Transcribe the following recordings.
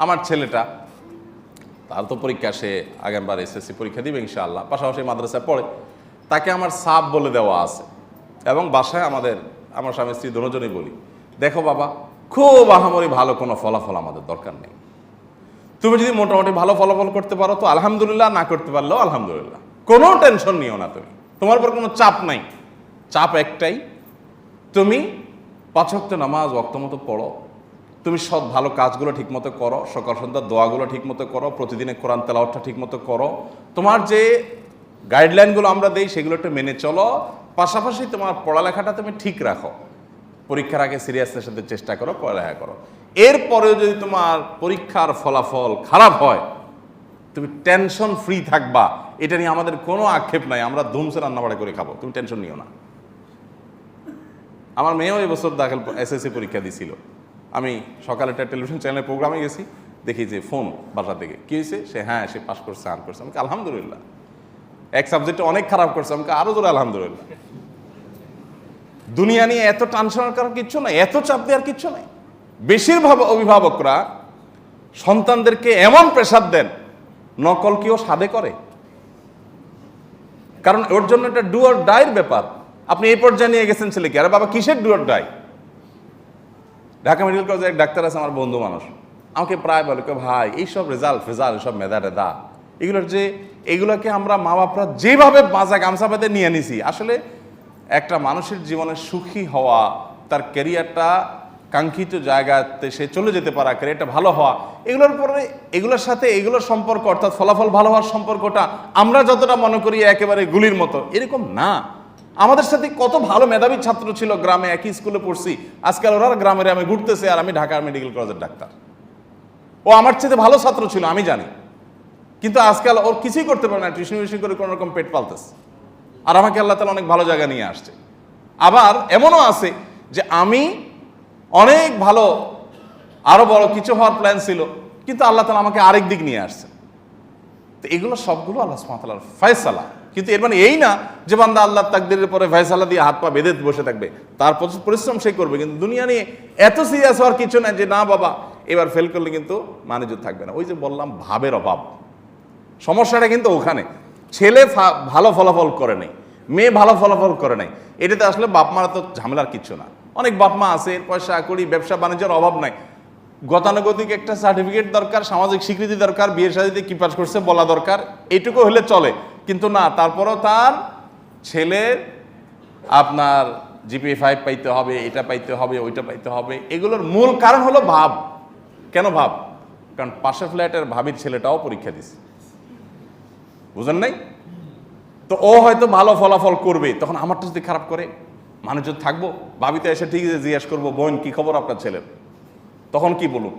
আমার ছেলেটা তার তো পরীক্ষা, সে আগেরবার এসএসসি পরীক্ষা দিবে ইনশাআল্লাহ, পাশাপাশি মাদ্রাসায় পড়ে, তাকে আমার সাব বলে দেওয়া আছে। এবং বাসায় আমার স্বামী স্ত্রী দুজনেই বলি, দেখো বাবা, খুব আহামরি ভালো কোনো ফলাফল আমাদের দরকার নেই। তুমি যদি মোটামুটি ভালো ফলাফল করতে পারো তো আলহামদুলিল্লাহ, না করতে পারলেও আলহামদুলিল্লাহ, কোনো টেনশন নিও না। তোমার উপর কোনো চাপ নাই। চাপ একটাই, তুমি 5 ওয়াক্ত নামাজ ওয়াক্ত মতো পড়ো, তুমি সব ভালো কাজগুলো ঠিকমতো করো, সকাল সন্ধ্যার দোয়াগুলো ঠিকমতো করো, প্রতিদিনে কোরআন তেলাওয়াতটা ঠিকমতো করো, তোমার যে গাইডলাইনগুলো আমরা দেই সেগুলো একটু মেনে চলো, পাশাপাশি তোমার পড়ালেখাটা তুমি ঠিক রাখো, পরীক্ষার আগে সিরিয়াসনেস সাথে চেষ্টা করো, পড়ালেখা করো। এরপরেও যদি তোমার পরীক্ষার ফলাফল খারাপ হয়, তুমি টেনশন ফ্রি থাকবা, এটা নিয়ে আমাদের কোনো আক্ষেপ নাই, আমরা ধুমসে রান্নাবাড়া করে খাবো, তুমি টেনশন নিও না। আমার মেয়েও এবছর দাখিল এসএসসি পরীক্ষা দিছিল। আমি সকালে একটা টেলিভিশন চ্যানেলের প্রোগ্রামে গেছি, দেখি যে ফোন বাসা থেকে, কি হয়েছে, সে পাস করছে, আর্ন করছে। আমাকে আলহামদুলিল্লাহ। এক সাবজেক্টে অনেক খারাপ করছে, আমাকে আরো জোরে আলহামদুলিল্লাহ। দুনিয়া নিয়ে এত টেনশন করার কিচ্ছু নাই, এত চাপ দেওয়ার কিচ্ছু নাই। বেশিরভাগ অভিভাবকরা সন্তানদেরকে এমন প্রেসার দেন, নকল কেউ সাধে করে, কারণ ওর জন্য একটা ডু অর ডাইর ব্যাপার। আপনি এই পর্যায়ে নিয়ে গেছেন ছেলেকে, আরে বাবা কিসের do or die? Dhaka medical কলেজে এক ডাক্তার আছে, আমার বন্ধু মানুষ, আমাকে প্রায় বলে, ভাই এইসব রেজাল্ট এসব মেধা রেদা এগুলোকে আমরা মা বাপরা যেভাবে মাজা গামছা বেঁধে নিয়ে নিছি, আসলে একটা মানুষের জীবনে সুখী হওয়া, তার ক্যারিয়ারটা কাঙ্ক্ষিত জায়গাতে সে চলে যেতে পারা, ক্যারিয়ারটা ভালো হওয়া, এগুলোর সাথে এগুলোর সম্পর্ক, অর্থাৎ ফলাফল ভালো হওয়ার সম্পর্কটা আমরা যতটা মনে করি একেবারে গুলির মতো, এরকম না। আমাদের সাথে কত ভালো মেধাবী ছাত্র ছিল, গ্রামে একই স্কুলে পড়ছি, আজকাল ওরা গ্রামের আমি ঘুরতেছে, আর আমি ঢাকা মেডিকেল কলেজের ডাক্তার। ও আমার চেয়ে ভালো ছাত্র ছিল, আমি জানি, কিন্তু আজকাল ওর কিছুই করতে পারে না, টিউশন করে কোনো রকম পেট পালতেছে, আর আমাকে আল্লাহ তাআলা অনেক ভালো জায়গা নিয়ে আসছে। আবার এমনও আছে যে আমি অনেক ভালো, আরো বড় কিছু হওয়ার প্ল্যান ছিল, কিন্তু আল্লাহ তাআলা আমাকে আরেক দিক নিয়ে আসছে। তো এগুলো সবগুলো আল্লাহ সুবহানাহু ওয়া তাআলার ফয়সালা। কিন্তু এর মানে এই না যে বান্দা আল্লাহর তাকদীরের পরে ফয়সালা দিয়ে হাত পা বেঁধে বসে থাকবে, তার পরিশ্রম সে করবে, কিন্তু দুনিয়া নিয়ে এত সিরিয়াস হওয়ার কিছু না যে না বাবা এবার ফেল করলে কিন্তু মানিজত থাকবে না। ওই যে বললাম ভাবের অভাব, সমস্যাটা কিন্তু ওখানে। ছেলে ভালো ফলাফল করে নাই, মেয়ে ভালো ফলাফল করে নাই, এটাতে আসলে বাপ মারা তো ঝামেলার কিছু না। অনেক বাপ মা আছে, পয়সা করি, ব্যবসা বাণিজ্যের অভাব নাই, গতানুগতিক একটা সার্টিফিকেট দরকার, সামাজিক স্বীকৃতি দরকার, বিয়ের শাদীতে কি পাস করছে বলা দরকার, এইটুকু হলে চলে। কিন্তু না, তারপরও তার ছেলের আপনার জিপিএ 5 পাইতে হবে, এটা পাইতে হবে, ওইটা পাইতে হবে। এগুলোর মূল কারণ হলো ভাব। কেন ভাব? কারণ পাশের ফ্ল্যাটের ভাবির ছেলেটাও পরীক্ষা দিছে, বুঝেন নাই? তো ও হয়তো ভালো ফলাফল করবে, তখন আমারটা যদি খারাপ করে মানুষ যদি থাকবো, ভাবিতে এসে ঠিক আছে জিজ্ঞেস করবো, বোন কি খবর আপনার ছেলের, তখন কি বলুন?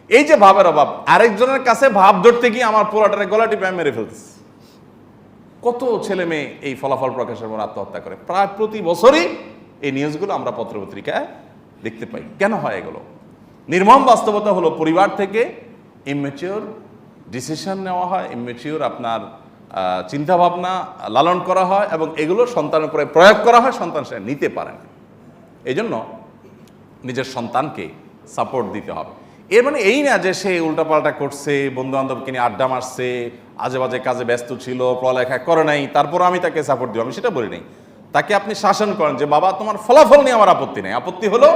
এই যে ভাবের অভাব, আরেকজনের কাছে ভাব ধরতে গিয়ে আমার পোলাটারে গলা টিপে মেরে ফেলতেছে। কত ছেলে মেয়ে এই ফলাফল প্রকাশের পর আত্মহত্যা করে, প্রায় প্রতি বছরই এই নিউজগুলো আমরা পত্রপত্রিকায় দেখতে পাই। কেন হয় এগুলো? নির্মম বাস্তবতা হলো পরিবার থেকে ইম্যাচিওর ডিসিশন নেওয়া হয়, ইম্যাচিওর আপনার চিন্তাভাবনা লালন করা হয়, এবং এগুলো সন্তানের উপরে প্রয়োগ করা হয়, সন্তান সে নিতে পারে না। এই জন্য নিজের সন্তানকে সাপোর্ট দিতে হবে। এর মানে এই না যে সে উল্টাপাল্টা করছে, বন্ধু বান্ধবকে নিয়ে আড্ডা মারছে, আজে বাজে কাজে ব্যস্ত ছিল, পড়ালেখা করে নাই, তারপর আমি তাকে সাপোর্ট দিব, আমি সেটা বলি নাই। তাকে আপনি শাসন করেন যে বাবা তোমার ফলাফল নিয়ে আমার আপত্তি নেই, আপত্তি হলো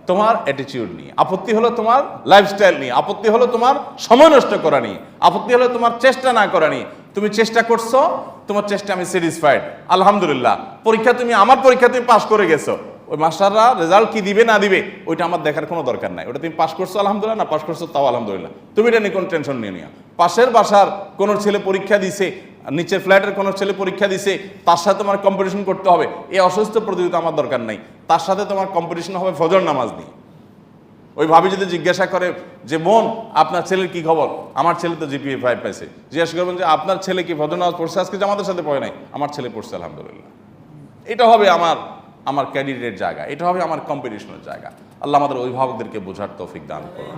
তোমার অ্যাটিটিউড নিয়ে, আপত্তি হলো তোমার লাইফস্টাইল নিয়ে, আপত্তি হলো তোমার সময় নষ্ট করা নিয়ে, আপত্তি হলো তোমার চেষ্টা না করা নিয়ে। তুমি চেষ্টা করছো, তোমার চেষ্টা আমি স্যাটিসফাইড, আলহামদুলিল্লাহ। আমার পরীক্ষা তুমি পাস করে গেছো, ওই মাস্টাররা রেজাল্ট কি দিবে না দিবে ওইটা আমার দেখার কোনো দরকার নাই। ওটা তুমি পাস করছো আলহামদুলিল্লাহ, না পাস করছো তাও আলহামদুলিল্লাহ, তুমি এটা নিয়ে কোনো টেনশন নিয়ে নিও। পাশের বাসার কোনো ছেলে পরীক্ষা দিছে, নিচের ফ্ল্যাটের কোনো ছেলে পরীক্ষা দিছে, তার সাথে তোমার কম্পিটিশন করতে হবে, এই অসুস্থ প্রতিযোগিতা আমার দরকার নাই। তার সাথে তোমার কম্পিটিশন হবে ফজর নামাজ নিয়ে। ওই ভাবি যদি জিজ্ঞাসা করে যে বোন আপনার ছেলের কি খবর, আমার ছেলে তো জিপিএ 5 পাইছে, জিজ্ঞাসা করবেন যে আপনার ছেলে কি ফজর নামাজ পড়ছে আজকে জামাতের সাথে পড়ে নাই, আমার ছেলে পড়ছে আলহামদুলিল্লাহ। এটা হবে আমার ক্যারিয়ারের জায়গা, এটা হবে আমার কম্পিটিশনের জায়গা। আল্লাহ আমাদের অভিভাবকদেরকে বোঝার তৌফিক দান করুন।